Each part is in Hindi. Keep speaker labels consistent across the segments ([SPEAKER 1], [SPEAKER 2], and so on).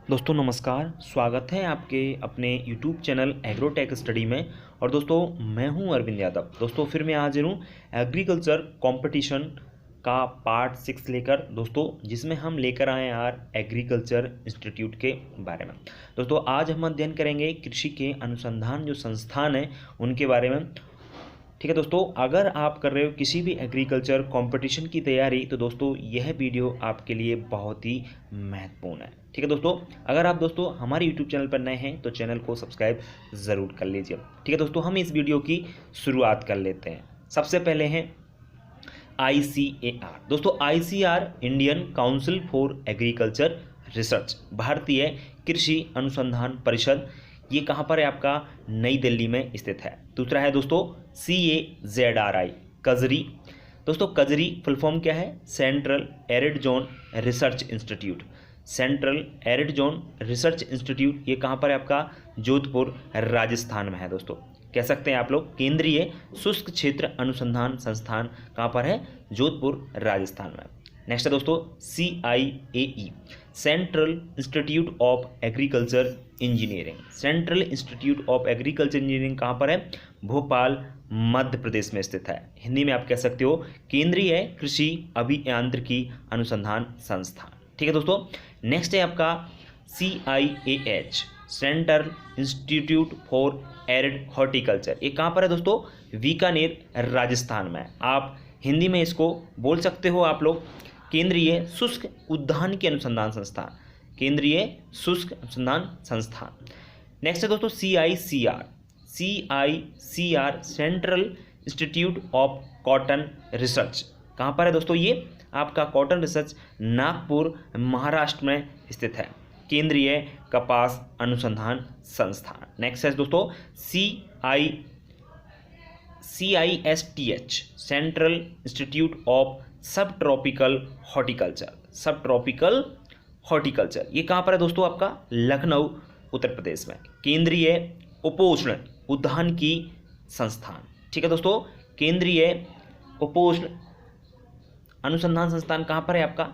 [SPEAKER 1] दोस्तों नमस्कार, स्वागत है आपके अपने YouTube चैनल एग्रोटेक स्टडी में। और दोस्तों मैं हूं अरविंद यादव। दोस्तों फिर मैं हाजिर हूं एग्रीकल्चर कंपटीशन का पार्ट 6 लेकर दोस्तों, जिसमें हम लेकर आए यार एग्रीकल्चर इंस्टीट्यूट के बारे में। दोस्तों आज हम अध्ययन करेंगे कृषि के अनुसंधान जो संस्थान है उनके बारे में। ठीक है दोस्तों, अगर आप कर रहे हो किसी भी एग्रीकल्चर कंपटीशन की तैयारी तो दोस्तों यह वीडियो आपके लिए बहुत ही महत्वपूर्ण है। ठीक है दोस्तों, अगर आप दोस्तों हमारे यूट्यूब चैनल पर नए हैं तो चैनल को सब्सक्राइब ज़रूर कर लीजिए। ठीक है दोस्तों, हम इस वीडियो की शुरुआत कर लेते हैं। सबसे पहले हैं ICAR। दोस्तों ICAR Indian council for agriculture research, भारतीय कृषि अनुसंधान परिषद, ये कहाँ पर है? आपका नई दिल्ली में स्थित है। दूसरा है दोस्तों CAZRI, कजरी। दोस्तों कजरी फुल फॉर्म क्या है? Central arid zone research institute. Central arid zone research institute ये कहाँ पर है? आपका जोधपुर राजस्थान में है। दोस्तों कह सकते हैं आप लोग केंद्रीय शुष्क क्षेत्र अनुसंधान संस्थान कहाँ पर है? जोधपुर राजस्थान में। नेक्स्ट है दोस्तों CIAE, central institute of agriculture engineering. Central institute of agriculture engineering कहाँ पर है? भोपाल मध्य प्रदेश में स्थित है। हिंदी में आप कह सकते हो केंद्रीय कृषि अभियांत्रिकी अनुसंधान संस्थान। ठीक है दोस्तों, नेक्स्ट है आपका CIAH, central institute for arid horticulture. ये कहाँ पर है दोस्तों? बीकानेर राजस्थान में। आप हिंदी में इसको बोल सकते हो आप लोग केंद्रीय शुष्क उद्यान के अनुसंधान संस्थान, केंद्रीय शुष्क अनुसंधान संस्थान। नेक्स्ट है दोस्तों CICR, central institute of cotton research. कहाँ पर है दोस्तों? ये आपका कॉटन रिसर्च नागपुर महाराष्ट्र में स्थित है, केंद्रीय कपास अनुसंधान संस्थान। नेक्स्ट है दोस्तों CISTH, सेंट्रल इंस्टीट्यूट ऑफ सब ट्रॉपिकल हॉर्टिकल्चर। सब ट्रॉपिकल हॉर्टिकल्चर ये कहाँ पर है दोस्तों? आपका लखनऊ उत्तर प्रदेश में, केंद्रीय उपोष्ण उद्यान की संस्थान। ठीक है दोस्तों, केंद्रीय उपोष्ण अनुसंधान संस्थान कहाँ पर है? आपका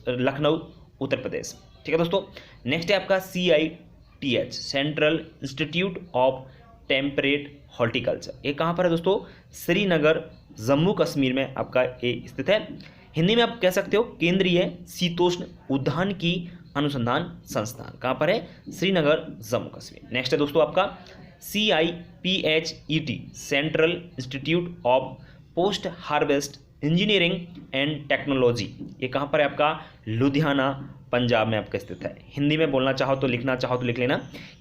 [SPEAKER 1] लखनऊ उत्तर प्रदेश। ठीक है दोस्तों, नेक्स्ट है आपका CITH, central institute of temperate horticulture. ये कहाँ पर है दोस्तों? श्रीनगर जम्मू कश्मीर में आपका ये स्थित है। हिंदी में आप कह सकते हो केंद्रीय शीतोष्ण उद्यान की अनुसंधान संस्थान। कहाँ पर है? श्रीनगर जम्मू कश्मीर। नेक्स्ट है दोस्तों आपका CIPHET, central institute of post harvest engineering and technology. ये कहाँ पर है? आपका लुधियाना पंजाब में आपका स्थित है। हिंदी में बोलना चाहो तो लिखना चाहो तो लिख लेना,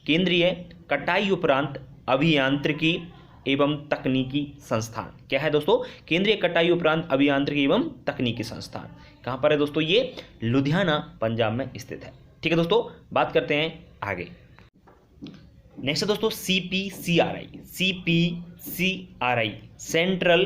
[SPEAKER 1] केंद्रीय कटाई उपरांत अभियांत्रिकी एवं तकनीकी संस्थान। क्या है दोस्तों? केंद्रीय कटाई उपरांत अभियांत्रिकी एवं तकनीकी संस्थान। कहाँ पर है दोस्तों? ये लुधियाना पंजाब में स्थित है। ठीक है दोस्तों, बात करते हैं आगे। नेक्स्ट है दोस्तों CPCRI, central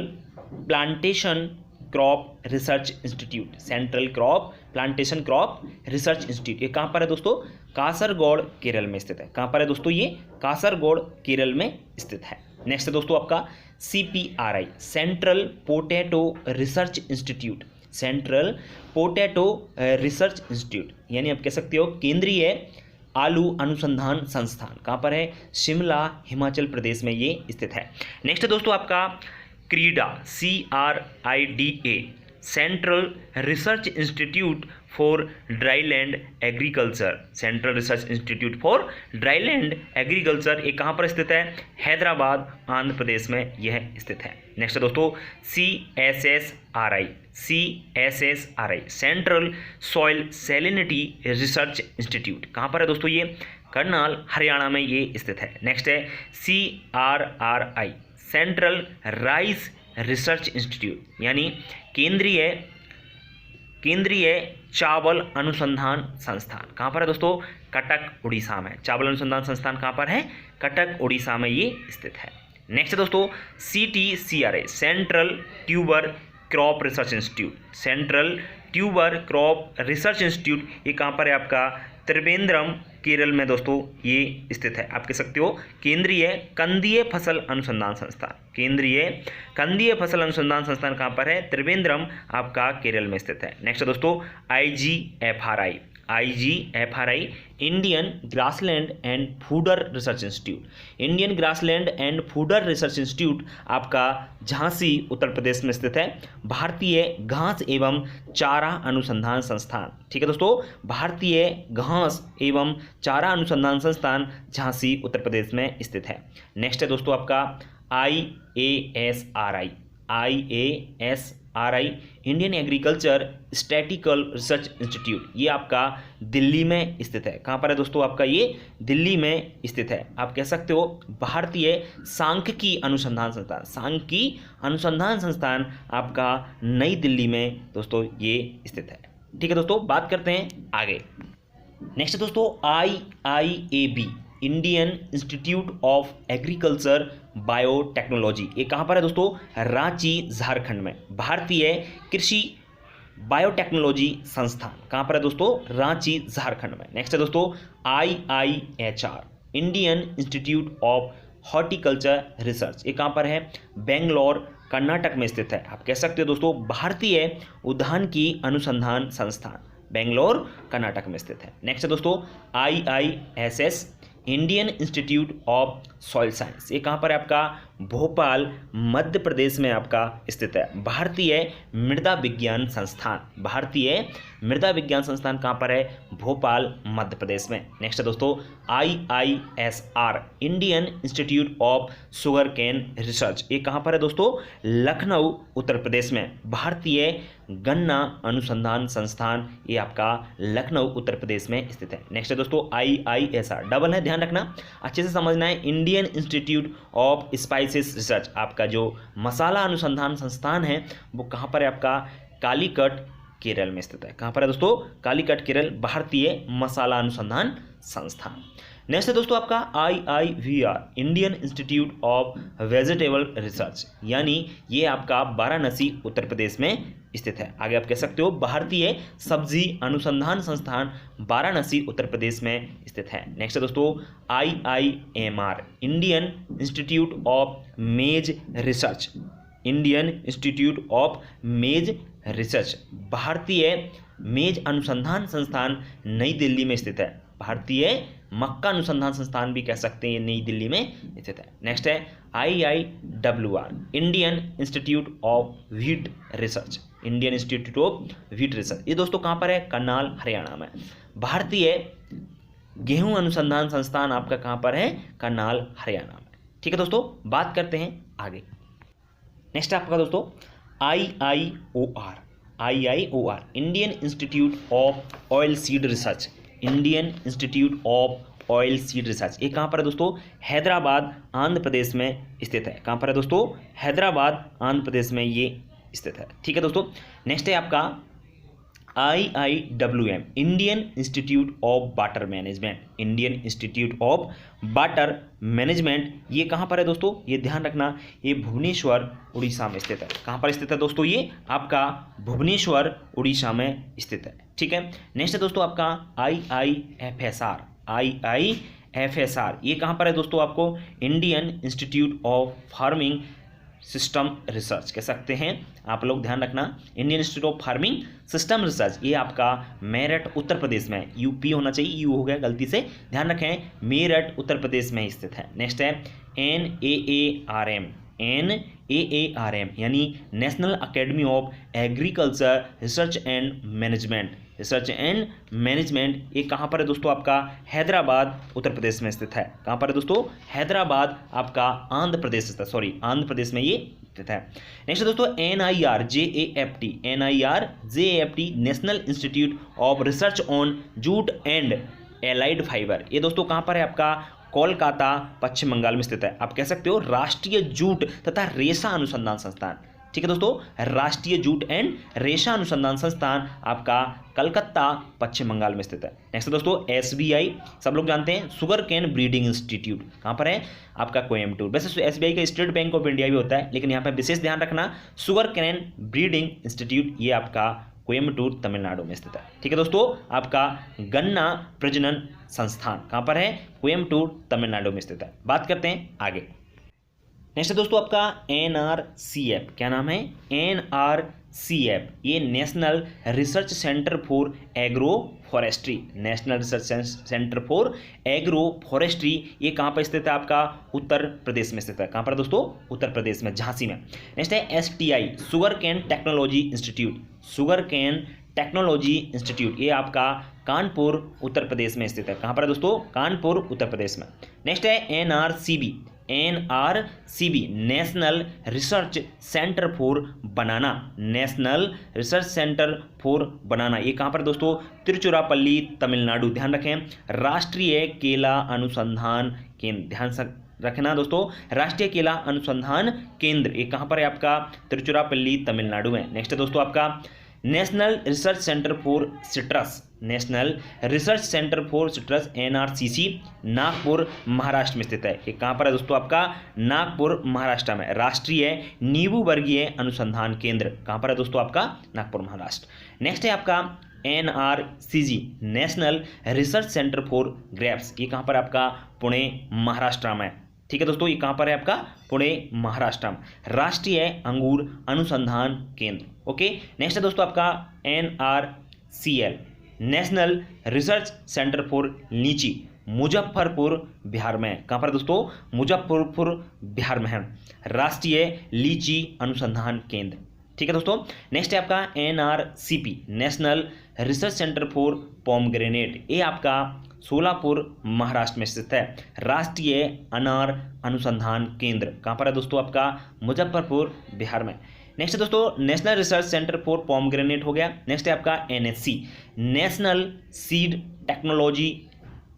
[SPEAKER 1] plantation crop research institute. Central crop plantation crop research institute ये कहाँ पर है दोस्तों? कासरगोड केरल में स्थित है। कहाँ पर है दोस्तों? ये कासरगोड केरल में स्थित है। नेक्स्ट है दोस्तों आपका CPRI, central potato research institute. Central potato research institute यानी आप कह सकते हो केंद्रीय आलू अनुसंधान संस्थान। कहाँ पर है? शिमला हिमाचल प्रदेश में ये स्थित है। नेक्स्ट है दोस्तों आपका क्रीडा, CRIDA, central research institute for dryland agriculture. Central research institute for dryland agriculture ये कहाँ पर स्थित है? हैदराबाद आंध्र प्रदेश में यह स्थित है। नेक्स्ट है दोस्तों CSSRI, central soil salinity research institute. कहाँ पर है दोस्तों? ये करनाल हरियाणा में ये स्थित है। नेक्स्ट है CRRI, central rice research institute यानी केंद्रीय चावल अनुसंधान संस्थान। कहाँ पर है दोस्तों? कटक उड़ीसा में। चावल अनुसंधान संस्थान कहाँ पर है? कटक उड़ीसा में ये स्थित है। नेक्स्ट है दोस्तों CTCRI, central tuber crop research institute. Central tuber crop research institute ये कहाँ पर है? आपका त्रिवेंद्रम केरल में दोस्तों ये स्थित है। आप कह सकते हो केंद्रीय कंदीय फसल अनुसंधान संस्थान। केंद्रीय कंदीय फसल अनुसंधान संस्थान कहाँ पर है? त्रिवेंद्रम आपका केरल में स्थित है। नेक्स्ट है दोस्तों IGFRI, IGFRI, Indian grassland and fodder research institute. Indian grassland and fodder research institute आपका झांसी उत्तर प्रदेश में स्थित है। भारतीय घास एवं चारा अनुसंधान संस्थान, ठीक है दोस्तों, भारतीय घास एवं चारा अनुसंधान संस्थान झांसी उत्तर प्रदेश में स्थित है। नेक्स्ट है दोस्तों आपका IASRI, Indian agriculture statistical research institute, ये आपका दिल्ली में स्थित है। कहाँ पर है दोस्तों आपका, ये दिल्ली में स्थित है। आप कह सकते हो भारतीय सांख्यिकी अनुसंधान संस्थान, सांख्यिकी अनुसंधान संस्थान आपका नई दिल्ली में दोस्तों ये स्थित है। ठीक है दोस्तों, बात करते हैं आगे। नेक्स्ट दोस्तों IIAB, Indian Institute of agriculture biotechnology, ये कहाँ पर है दोस्तों, रांची झारखंड में। भारतीय कृषि बायोटेक्नोलॉजी संस्थान कहाँ पर है दोस्तों, रांची झारखंड में। नेक्स्ट है दोस्तों IIHR, Indian Institute of horticulture research, ये कहाँ पर है, बेंगलोर कर्नाटक में स्थित है। आप कह सकते हो दोस्तों भारतीय उद्यानिकी अनुसंधान संस्थान, बेंगलोर कर्नाटक में स्थित है। नेक्स्ट है दोस्तों IISS, Indian Institute of soil science, ये कहाँ पर है आपका, भोपाल मध्य प्रदेश में आपका स्थित है। भारतीय मृदा विज्ञान संस्थान, भारतीय मृदा विज्ञान संस्थान कहाँ पर है, भोपाल मध्य प्रदेश में। नेक्स्ट है दोस्तों IISR, Indian Institute of Sugar Cane Research, ये कहाँ पर है दोस्तों, लखनऊ उत्तर प्रदेश में। भारतीय गन्ना अनुसंधान संस्थान, ये आपका लखनऊ उत्तर प्रदेश में स्थित है। नेक्स्ट है दोस्तों IISR, डबल है, ध्यान रखना, अच्छे से समझना है। Indian Institute of spices research, आपका जो मसाला अनुसंधान संस्थान है वो कहाँ पर है आपका, कालीकट केरल में स्थित है। कहाँ पर है दोस्तों, कालीकट केरल, भारतीय मसाला अनुसंधान संस्थान। नेक्स्ट है दोस्तों आपका IIVR, Indian Institute of vegetable research, यानी ये आपका वाराणसी उत्तर प्रदेश में स्थित है। आगे आप कह सकते हो भारतीय सब्जी अनुसंधान संस्थान, वाराणसी उत्तर प्रदेश में स्थित है। नेक्स्ट है दोस्तों IIMR, इंडियन इंस्टीट्यूट ऑफ मेज रिसर्च, इंडियन इंस्टीट्यूट ऑफ मेज रिसर्च, भारतीय मेज अनुसंधान संस्थान नई दिल्ली में स्थित है। भारतीय मक्का अनुसंधान संस्थान भी कह सकते हैं, ये नई दिल्ली में स्थित है। नेक्स्ट है IIWR, Indian Institute of wheat research, Indian Institute of wheat research, ये दोस्तों कहाँ पर है, करनाल हरियाणा में। भारतीय गेहूं अनुसंधान संस्थान आपका कहाँ पर है, करनाल हरियाणा में। ठीक है दोस्तों, बात करते हैं आगे। नेक्स्ट आपका दोस्तों IIOR, Indian Institute of oil seed research, Indian Institute of oil seed research, ये कहाँ पर है दोस्तों, हैदराबाद आंध्र प्रदेश में स्थित है। कहाँ पर है दोस्तों, हैदराबाद आंध्र प्रदेश में ये स्थित है। ठीक है दोस्तों, नेक्स्ट है आपका IIWM, Indian Institute of water management, Indian Institute of water management, ये कहाँ पर है दोस्तों, ये ध्यान रखना, ये भुवनेश्वर उड़ीसा में स्थित है। कहाँ पर स्थित है दोस्तों, ये आपका भुवनेश्वर उड़ीसा में स्थित है। ठीक है, नेक्स्ट है दोस्तों आपका IIFSR, ये कहाँ पर है दोस्तों, आपको Indian Institute of farming system research कह सकते हैं आप लोग, ध्यान रखना, Indian Institute of farming system research, ये आपका मेरठ उत्तर प्रदेश में, यूपी होना चाहिए, यू हो गया गलती से, ध्यान रखें, मेरठ उत्तर प्रदेश में स्थित है। नेक्स्ट है NAARM, यानी national academy of agriculture research and management, ये कहाँ पर है दोस्तों, आपका हैदराबाद उत्तर प्रदेश में स्थित है। कहाँ पर है दोस्तों, हैदराबाद आपका आंध्र प्रदेश स्थित है, आंध्र प्रदेश में ये स्थित है। नेक्स्ट है दोस्तों NIRJAFT, national institute of research on jute and allied fibre, ये दोस्तों कहाँ पर है आपका, कोलकाता पश्चिम बंगाल में स्थित है। आप कह सकते हो राष्ट्रीय जूट तथा रेशा अनुसंधान संस्थान। ठीक है दोस्तों, राष्ट्रीय जूट एंड रेशा अनुसंधान संस्थान आपका कलकत्ता पश्चिम बंगाल में स्थित है। नेक्स्ट दोस्तों SBI, सब लोग जानते हैं, शुगर केन ब्रीडिंग इंस्टीट्यूट, कहाँ पर है आपका, कोयम्बटूर। वैसे SBI का स्टेट बैंक ऑफ इंडिया भी होता है, लेकिन यहाँ पर विशेष ध्यान रखना, शुगर केन ब्रीडिंग इंस्टीट्यूट ये आपका कोयम्बटूर तमिलनाडु में स्थित है। ठीक है दोस्तों, आपका गन्ना प्रजनन संस्थान कहाँ पर है, कोयम्बटूर तमिलनाडु में स्थित है। बात करते हैं आगे। नेक्स्ट है दोस्तों आपका NRCF, क्या नाम है, NRCF, NRCF, ये national research centre for agro forestry, national research centre for agro forestry, ये कहाँ पर स्थित है? आपका उत्तर प्रदेश में स्थित है। कहाँ पर दोस्तों? उत्तर प्रदेश में, झांसी में। नेक्स्ट है STI, sugar cane technology institute, sugar cane technology institute, ये आपका कानपुर उत्तर प्रदेश में स्थित है। कहाँ पर है दोस्तों? कानपुर उत्तर प्रदेश में। नेक्स्ट है NRCB, national research centre for banana, national research centre for बनाना, ये कहाँ पर दोस्तों? तिरुचिरापल्ली, तमिलनाडु। ध्यान रखें, राष्ट्रीय केला अनुसंधान केंद्र, ध्यान रखना दोस्तों, राष्ट्रीय केला अनुसंधान केंद्र, ये कहाँ पर है? आपका तिरुचिरापल्ली, तमिलनाडु में। नेक्स्ट है दोस्तों आपका national research centre for citrus, national research centre for citrus NRCC, Nagpur Maharashtra में स्थित है। ये कहाँ पर है दोस्तों? आपका नागपुर महाराष्ट्र में। राष्ट्रीय नींबू वर्गीय अनुसंधान केंद्र कहाँ पर है दोस्तों? आपका नागपुर महाराष्ट्र। नेक्स्ट है आपका NRCG, national research centre for grapes, ये कहाँ पर? आपका पुणे महाराष्ट्र में। ठीक है दोस्तों, ये कहाँ पर है? आपका पुणे महाराष्ट्र में। राष्ट्रीय अंगूर अनुसंधान केंद्र। ओके, नेक्स्ट है दोस्तों आपका NRCL, national research centre for लीची, मुजफ्फरपुर बिहार में। कहाँ पर दोस्तों? मुजफ्फरपुर बिहार में है। राष्ट्रीय लीची अनुसंधान केंद्र। ठीक है दोस्तों, नेक्स्ट है आपका NRCP, national research centre for pomegranate, ये आपका सोलापुर महाराष्ट्र में स्थित है। राष्ट्रीय अनार अनुसंधान केंद्र कहाँ पर है दोस्तों? आपका मुजफ्फरपुर बिहार में। नेक्स्ट है दोस्तों national research centre for pomegranate हो गया। नेक्स्ट है आपका NSC, national seed technology,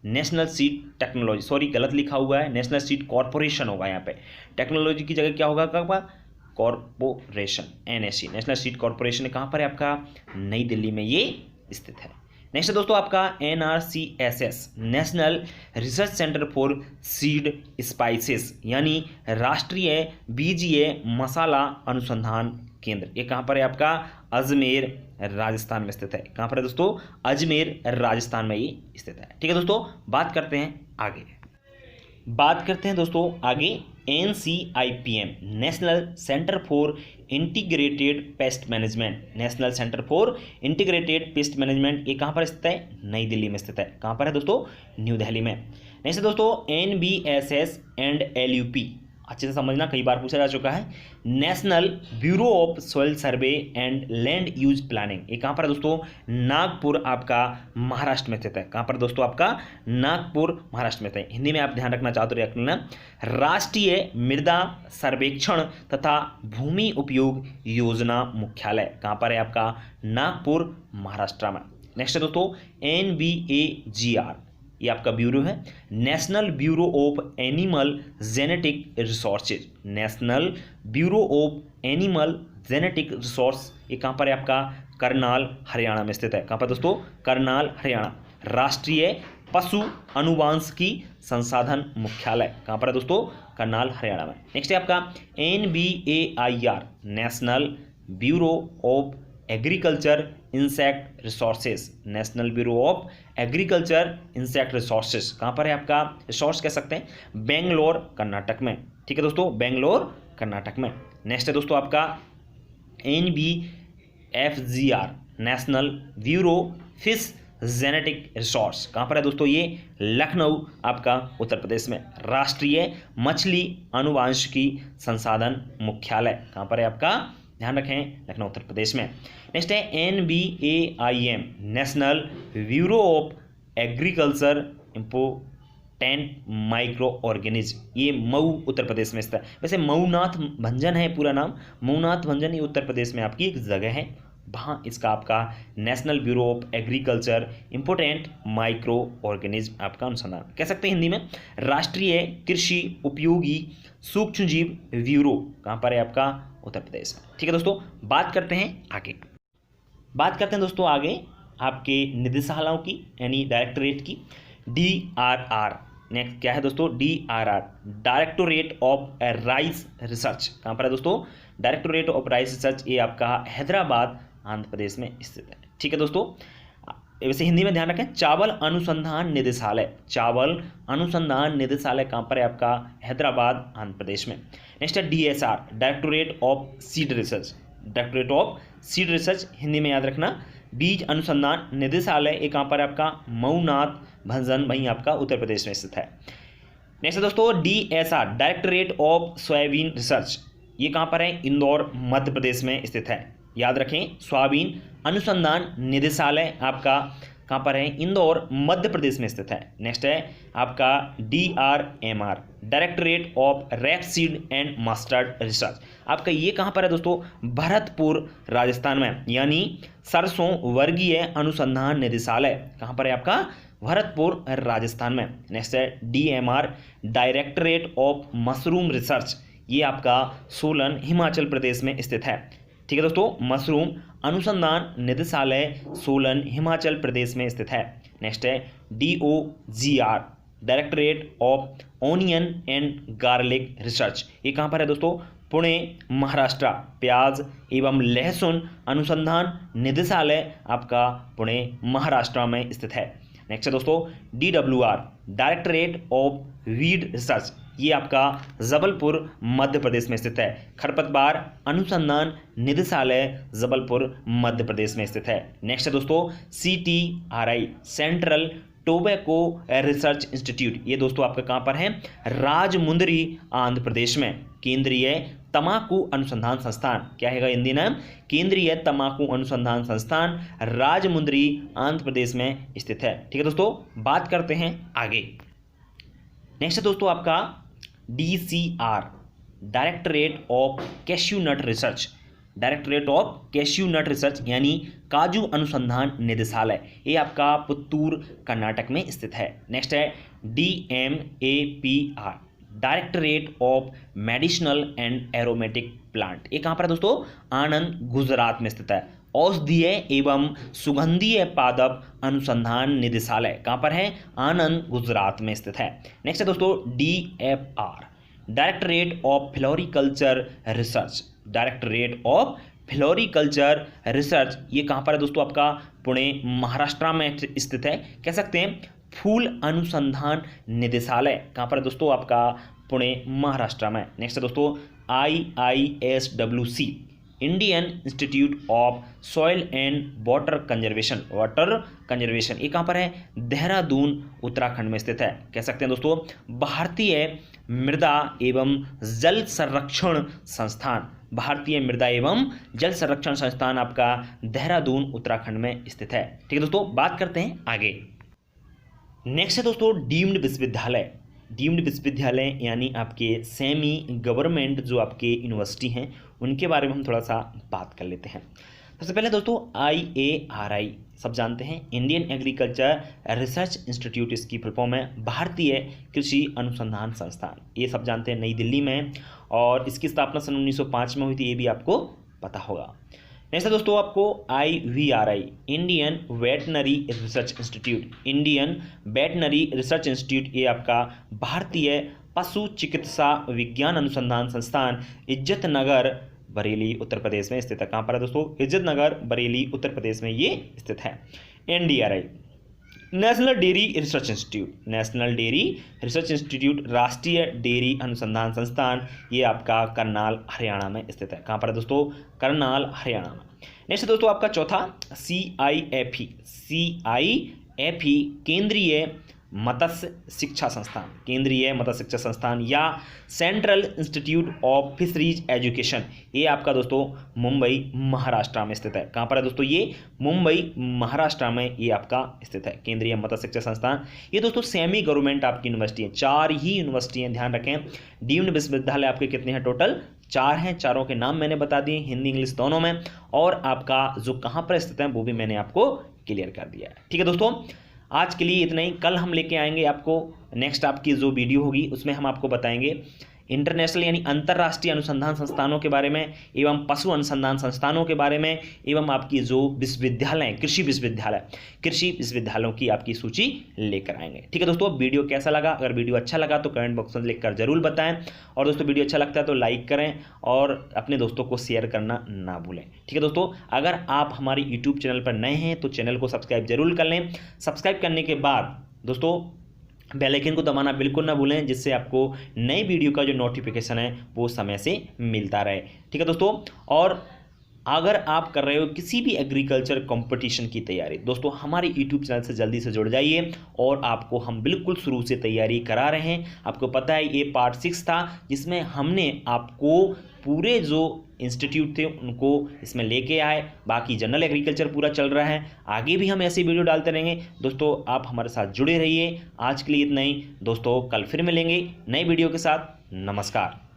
[SPEAKER 1] national seed technology, sorry गलत लिखा हुआ है, नेशनल सीड कॉर्पोरेशन होगा यहाँ पे, टेक्नोलॉजी की जगह क्या होगा? Corporation, NSC, national seed corporation कहाँ पर है? आपका नई दिल्ली में ये स्थित है। नेक्स्ट है दोस्तों आपका NRCSS, national research centre for seed spices, यानी राष्ट्रीय बीजीय मसाला अनुसंधान केंद्र, ये कहाँ पर है? आपका अजमेर राजस्थान में स्थित है। कहाँ पर है दोस्तों? अजमेर राजस्थान में ये स्थित है। ठीक है दोस्तों, बात करते हैं दोस्तों आगे NCIPM, national centre for integrated pest management, national centre for integrated pest management, ये कहाँ पर स्थित है? नई दिल्ली में स्थित है। कहाँ पर है दोस्तों? न्यू दिल्ली में। नेक्स्ट है दोस्तों NBSS एंड LUP, अच्छे से समझना, कई बार पूछा जा चुका है। National bureau of soil survey and land use planning, ये कहाँ पर है दोस्तों? नागपुर आपका महाराष्ट्र में स्थित है। कहाँ पर दोस्तों? आपका नागपुर महाराष्ट्र में स्थित है। हिंदी में आप ध्यान रखना चाहते हो रखना, राष्ट्रीय मृदा सर्वेक्षण तथा भूमि उपयोग योजना मुख्यालय कहाँ पर है? आपका नागपुर महाराष्ट्र में। नेक्स्ट है दोस्तों NBAGR, ये आपका ब्यूरो है, national bureau of animal genetic resources, national bureau of animal genetic resource, ये कहाँ पर है? आपका करनाल हरियाणा में स्थित है। कहाँ पर दोस्तों? करनाल हरियाणा। राष्ट्रीय पशु अनुवांशिकी संसाधन मुख्यालय कहाँ पर है दोस्तों? करनाल हरियाणा में। नेक्स्ट है आपका NBAIR, national bureau of agriculture insect resources, national bureau of agriculture insect resources कहाँ पर है? आपका रिसोर्स कह सकते हैं, बेंगलोर कर्नाटक में। ठीक है दोस्तों, बेंगलोर कर्नाटक में। नेक्स्ट है दोस्तों आपका NBFGR, national bureau fish genetic resource कहाँ पर है दोस्तों? ये लखनऊ आपका उत्तर प्रदेश में। राष्ट्रीय मछली अनुवांशिकी संसाधन मुख्यालय कहाँ पर है? आपका ध्यान रखें, लखनऊ उत्तर प्रदेश में। नेक्स्ट है NBAIM, national bureau of agriculture important micro organism, ये मऊ उत्तर प्रदेश में स्थित है। वैसे मऊनाथ भंजन है पूरा नाम, मऊनाथ भंजन, ये उत्तर प्रदेश में आपकी एक जगह है, वहाँ इसका आपका national bureau of agriculture important micro organism आपका अनुसंधान कह सकते हैं हिंदी में। राष्ट्रीय कृषि उपयोगी सूक्ष्मजीव ब्यूरो कहाँ पर है? आपका उत्तर प्रदेश में। ठीक है दोस्तों, बात करते हैं दोस्तों आगे आपके निदेशालयों की, यानी डायरेक्टोरेट की। DRR, नेक्स्ट क्या है दोस्तों? DRR, directorate of rice research कहाँ पर है दोस्तों? डायरेक्टोरेट ऑफ राइस रिसर्च, ये आपका हैदराबाद आंध्र प्रदेश में स्थित है। ठीक है दोस्तों, वैसे हिंदी में ध्यान रखें, चावल अनुसंधान निदेशालय, चावल अनुसंधान निदेशालय कहाँ पर है? आपका हैदराबाद आंध्र प्रदेश में। नेक्स्ट है DSR, directorate of seed research, directorate of seed research Hindi में याद रखना। बीज अनुसंधान निदेशालय ये कहाँ पर है आपका, मऊनाथ भंजन, वहीं आपका उत्तर प्रदेश में स्थित है। नेक्स्ट है दोस्तों DSR directorate of soybean research, ये कहाँ पर है, इंदौर मध्य प्रदेश में स्थित है। याद रखें, सोयाबीन अनुसंधान निदेशालय आपका कहाँ पर है, इंदौर मध्य प्रदेश में स्थित है। नेक्स्ट है आपका DRMR directorate of rapeseed and mustard research, आपका ये कहाँ पर है दोस्तों, भरतपुर राजस्थान में, यानी सरसों वर्गीय अनुसंधान निदेशालय कहाँ पर है आपका, भरतपुर राजस्थान में। नेक्स्ट है DMR directorate of mushroom research, ये आपका सोलन हिमाचल प्रदेश में स्थित है। ठीक है दोस्तों, मशरूम अनुसंधान निदेशालय सोलन हिमाचल प्रदेश में स्थित है। नेक्स्ट है DOGR directorate of onion and garlic research, ये कहाँ पर है दोस्तों, पुणे महाराष्ट्र, प्याज एवं लहसुन अनुसंधान निदेशालय आपका पुणे महाराष्ट्र में स्थित है। नेक्स्ट है दोस्तों DWR directorate of weed research, ये आपका जबलपुर मध्य प्रदेश में स्थित है। खरपतवार अनुसंधान निदेशालय जबलपुर मध्य प्रदेश में स्थित है। नेक्स्ट है दोस्तों CTRI central tobacco research institute, ये दोस्तों आपका कहाँ पर है, राजमुंदरी आंध्र प्रदेश में। केंद्रीय तंबाकू अनुसंधान संस्थान, क्या है हिंदी नाम, केंद्रीय तंबाकू अनुसंधान संस्थान राजमुंदरी आंध्र प्रदेश में स्थित है। ठीक है दोस्तों, बात करते हैं आगे। नेक्स्ट है दोस्तों आपका DCR directorate of cashew not research, directorate of cashew not research यानी काजू अनुसंधान निदेशालय, ये आपका पुत्तूर कर्नाटक में स्थित है। नेक्स्ट है DMAPR directorate of medicinal and aromatic plant, ये कहाँ पर है दोस्तों, आनंद गुजरात में स्थित है। औषधीय एवं सुगंधीय पादप अनुसंधान निदेशालय कहाँ पर है, आनंद गुजरात में स्थित है। नेक्स्ट है दोस्तों DFR directorate of floriculture research, directorate of floriculture research, ये कहाँ पर है दोस्तों आपका, पुणे महाराष्ट्र में स्थित है। कह सकते हैं फूल अनुसंधान निदेशालय कहाँ पर है दोस्तों आपका, पुणे महाराष्ट्र में। नेक्स्ट है दोस्तों IISWC Indian Institute of soil and water conservation, ये कहाँ पर है, देहरादून उत्तराखंड में स्थित है। कह सकते हैं दोस्तों भारतीय मृदा एवं जल संरक्षण संस्थान, भारतीय मृदा एवं जल संरक्षण संस्थान आपका देहरादून उत्तराखंड में स्थित है। ठीक है दोस्तों, बात करते हैं आगे। नेक्स्ट है दोस्तों डीम्ड विश्वविद्यालय, डीम्ड विश्वविद्यालय यानी आपके सेमी गवर्नमेंट जो आपके यूनिवर्सिटी हैं उनके बारे में हम थोड़ा सा बात कर लेते हैं। सबसे पहले दोस्तों IARI सब जानते हैं, इंडियन एग्रीकल्चर रिसर्च इंस्टीट्यूट, इसकी फुल फॉर्म है भारतीय कृषि अनुसंधान संस्थान, ये सब जानते हैं, नई दिल्ली में, और इसकी स्थापना सन 1905 में हुई थी, ये भी आपको पता होगा। नेक्स्ट है दोस्तों आपको IVRI Indian veterinary research institute, Indian veterinary research institute, ये आपका भारतीय पशु चिकित्सा विज्ञान अनुसंधान संस्थान इज्जत नगर बरेली उत्तर प्रदेश में स्थित है। कहाँ पर है दोस्तों, इज्जत नगर बरेली उत्तर प्रदेश में ये स्थित है। NDRI national dairy research institute, national dairy research institute राष्ट्रीय डेयरी अनुसंधान संस्थान, ये आपका करनाल हरियाणा में स्थित है। कहाँ पर है दोस्तों, करनाल हरियाणा में। नेक्स्ट है दोस्तों आपका चौथा CIFE केंद्रीय मत्स्य शिक्षा संस्थान, केंद्रीय मत्स्य शिक्षा संस्थान या central institute of fisheries education, ये आपका दोस्तों मुंबई महाराष्ट्र में स्थित है। कहाँ पर है दोस्तों, ये मुंबई महाराष्ट्र में ये आपका स्थित है, केंद्रीय मत्स्य शिक्षा संस्थान। ये दोस्तों सेमी गवर्नमेंट आपकी यूनिवर्सिटी है, 4 ही यूनिवर्सिटी हैं, ध्यान रखें। डीम्ड विश्वविद्यालय आपके कितने हैं टोटल, 4 हैं, चारों के नाम मैंने बता दिए हिंदी इंग्लिश दोनों में, और आपका जो कहाँ पर स्थित है वो भी मैंने आपको क्लियर कर दिया है। ठीक है दोस्तों, आज के लिए इतना ही। कल हम लेके आएंगे आपको नेक्स्ट आपकी जो वीडियो होगी उसमें हम आपको बताएंगे इंटरनेशनल यानी अंतर्राष्ट्रीय अनुसंधान संस्थानों के बारे में एवं पशु अनुसंधान संस्थानों के बारे में एवं आपकी जो विश्वविद्यालय कृषि विश्वविद्यालयों की आपकी सूची लेकर आएंगे। ठीक है दोस्तों, वीडियो कैसा लगा, अगर वीडियो अच्छा लगा तो कमेंट बॉक्स में लिखकर जरूर बताएं, और दोस्तों वीडियो अच्छा लगता है तो लाइक करें और अपने दोस्तों को शेयर करना ना भूलें। ठीक है दोस्तों, अगर आप हमारे यूट्यूब चैनल पर नए हैं तो चैनल को सब्सक्राइब जरूर कर लें। सब्सक्राइब करने के बाद दोस्तों बेल आइकन को दबाना बिल्कुल ना भूलें, जिससे आपको नई वीडियो का जो नोटिफिकेशन है वो समय से मिलता रहे। ठीक है दोस्तों, और अगर आप कर रहे हो किसी भी एग्रीकल्चर कंपटीशन की तैयारी, दोस्तों हमारे यूट्यूब चैनल से जल्दी से जुड़ जाइए और आपको हम बिल्कुल शुरू से तैयारी करा रहे हैं। आपको पता है ये पार्ट 6 था जिसमें हमने आपको पूरे जो इंस्टीट्यूट थे उनको इसमें लेके आए। बाकी जनरल एग्रीकल्चर पूरा चल रहा है, आगे भी हम ऐसे वीडियो डालते रहेंगे। दोस्तों आप हमारे साथ जुड़े रहिए। आज के लिए इतना ही दोस्तों, कल फिर मिलेंगे नए वीडियो के साथ। नमस्कार।